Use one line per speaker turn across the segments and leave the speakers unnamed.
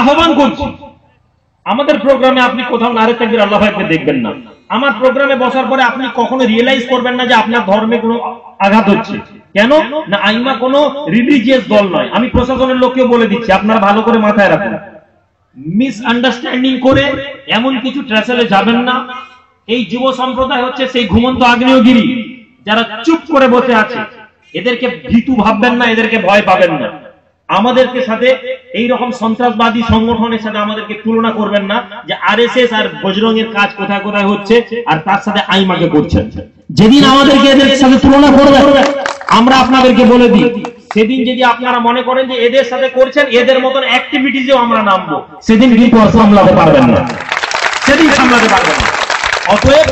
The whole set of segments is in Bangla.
আহ্বান করছি, আমাদের প্রোগ্রামে আপনি কোথাও নারে তাকবীর আল্লাহু আকবার দেখবেন না। আমার প্রোগ্রামে বসার পরে আপনি কখনো রিয়েলাইজ করবেন না যে আপনার ধর্মে কোনো আঘাত হচ্ছে। কেন না, আইমা কোনো রিলিজিয়াস দল নয়। আমি প্রশাসনের লোককেও বলে দিচ্ছি, আপনারা ভালো করে মাথায় রাখুন, মিস আন্ডারস্ট্যান্ডিং করে এমন কিছু ট্রেসেলে যাবেন না। এই যুব সম্প্রদায় হচ্ছে সেই ঘুমন্ত আগ্নেয়গিরি, যারা চুপ করে বসে আছে। এদেরকে ভীতু ভাববেন না, এদেরকে ভয় পাবেন না। আমাদেরকে সাথে এই রকম সন্ত্রাসবাদী সংগঠনের সাথে আমাদেরকে তুলনা করবেন না, যে আরএসএস আর বজরঙ্গের কাজ কোথায় কোথায় হচ্ছে আর তার সাথে আইমাকে করছেন। যেদিন আমাদেরকে এদের সাথে তুলনা করবে, আমরা আপনাদেরকে বলে দিই, সেদিন যদি আপনারা মনে করেন যে এদের সাথে করছেন, এদের মতন অ্যাক্টিভিটিজেও আমরা নামবো, সেদিন কিন্তু সামলাতে পারবেন না, সেদিন সামলাতে পারবেন না। অতএব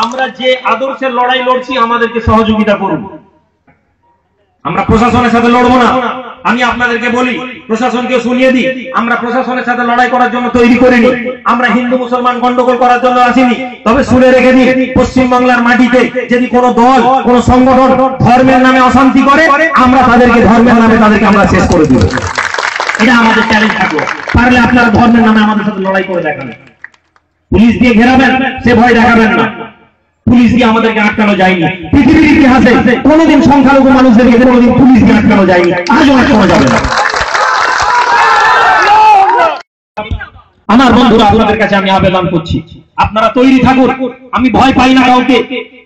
আমরা যে আদর্শের লড়াই লড়ছি, আমাদেরকে সহযোগিতা করুন। আমরা প্রশাসনের সাথে লড়বো না। আমি আপনাদেরকে বলি, প্রশাসনকে শুনিয়ে দিই, আমরা প্রশাসনের সাথে লড়াই করার জন্য তৈরি করিনি। আমরা হিন্দু মুসলমান গন্ডগোল করার জন্য আসিনি। তবে শুনে রেখে দিই, পশ্চিম বাংলার মাটিতে যদি কোনো দল, কোনো সংগঠন ধর্মের নামে অশান্তি করে, আমরা তাদেরকে ধর্মের নামে তাদেরকে আমরা শেষ করে দিব। এটা আমাদের চ্যালেঞ্জ থাকবে। পারলে আপনারা ধর্মের নামে আমাদের সাথে লড়াই করে দেখাবেন। পুলিশ দিয়ে ঘেরাবেন, সে ভয় দেখাবেন না। পুলিশ দিয়ে আমাদেরকে আটকানো যায়নি। পৃথিবীর ইতিহাসে কোনোদিন সংখ্যালঘু মানুষদেরকে কোনোদিন পুলিশ দিয়ে আটকানো যায়নি, আজও আটকানো যাবে না। আমার বন্ধুরা, আপনাদের কাছে আমি আবেদন করছি, আপনারা তৈরি থাকুন। আমি ভয় পাই না কাউকে।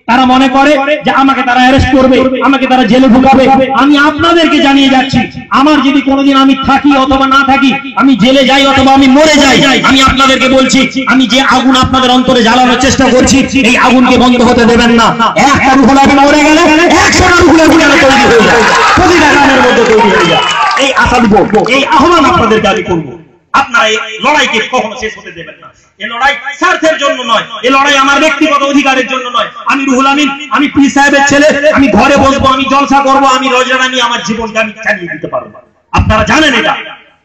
তারা মনে করে যে আমাকে তারা অ্যারেস্ট করবে, আমাকে তারা জেলে ঢুকাবে। আমি আপনাদেরকে জানিয়ে যাচ্ছি, আমার যদি কোনোদিন আমি থাকি অথবা না থাকি, আমি জেলে যাই অথবা আমি মরে যাই, আমি আপনাদেরকে বলছি, আমি যে আগুন আপনাদের অন্তরে জ্বালানোর চেষ্টা করছি, এই আগুনকে বন্ধ হতে দেবেন না। একটা রুহুল আমিন মরে গেলে 100টা রুহুল আমিন তৈরি হয়ে যায়, প্রতিটা গ্রামের মধ্যে তৈরি হয়ে যায়। এই আশা দিব, এই আহ্বান আপনাদেরকে আমি করবো। আপনারা এই লড়াইকে কখনো শেষ হতে দেবেন না। এই লড়াই স্বার্থের জন্য নয়, এই লড়াই আমার ব্যক্তিগত অধিকারের জন্য নয়। আমি রুহুল আমিন, আমি পীর সাহেবের ছেলে, আমি ঘরে বসবো, আমি জলসা করবো, আমি রোজা রানি, আমার জীবনকে আমি চালিয়ে দিতে পারবো। আপনারা জানেন এটা।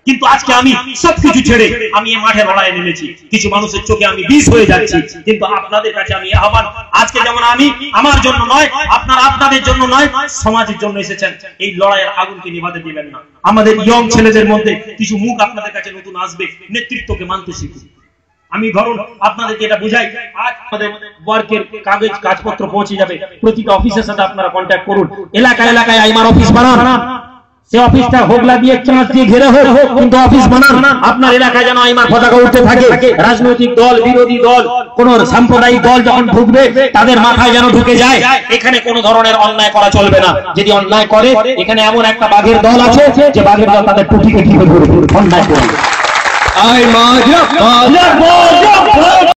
কিন্তু আজকে আমি সবকিছু ছেড়ে আমি এই মাঠে লড়াইয়ে নেমেছি। কিছু মানুষের চোখে আমি বিষ হয়ে যাচ্ছি, কিন্তু আপনাদের কাছে আমি আহ্বান, আজকে যেমন আমি আমার জন্য নয়, আপনারা আপনাদের জন্য নয়, সমাজের জন্য এসেছেন। এই লড়াইয়ের আগুনকে নিভাতে দিবেন না। আমাদের ইয়ং ছেলেদের মধ্যে কিছু মুখ আপনাদের কাছে নতুন আসবে, নেতৃত্বকে মানতে শিখুন। আমি ধরুন আপনাদেরকে এটা বুঝাই, আজ আমাদের ওয়ার্কের কাগজপত্র পৌঁছে যাবে, প্রতিটা অফিসের সাথে আপনারা কন্ট্যাক্ট করুন। এলাকায় এলাকায় আইমার অফিস বানান, সে অফিসটা হোগলা দিয়ে চাঁচ দিয়ে ঘেরে হোক, কিন্তু অফিস বানান। আপনার এলাকায় যেন আইমার পতাকা উঠতে থাকে। রাজনৈতিক দল, বিরোধী দল, কোন সাম্প্রদায়িক দল যখন ঢুকবে, তাদের মাথায় যেন ঢুকে যায় এখানে কোন ধরনের অন্যায় করা চলবে না। যদি অন্যায় করে, এখানে এমন একটা বাঘের দল আছে যে বাঘের দল তাদের টুটিকে টিপে ধরবে অন্যায় করে।